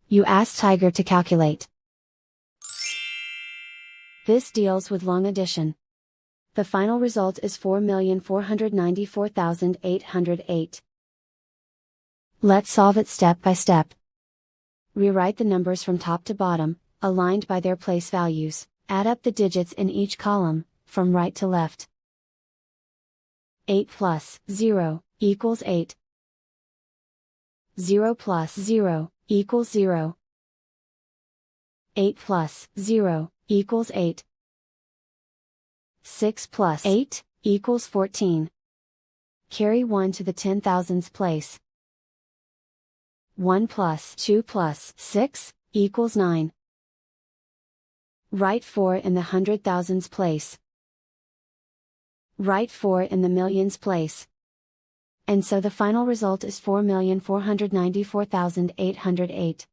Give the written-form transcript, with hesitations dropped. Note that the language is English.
You ask Tiger to calculate. This deals with long addition. The final result is 4,494,808. Let's solve it step by step. Rewrite the numbers from top to bottom, aligned by their place values. Add up the digits in each column, from right to left. 8 plus 0 equals 8. 0 plus 0 equals 0. 8 plus 0 equals 8. 6 plus 8 equals 14. Carry 1 to the 10,000s place. 1 plus 2 plus 6 equals 9. Write 4 in the 100,000s place. Write 4 in the millions place. And so the final result is 4,494,808.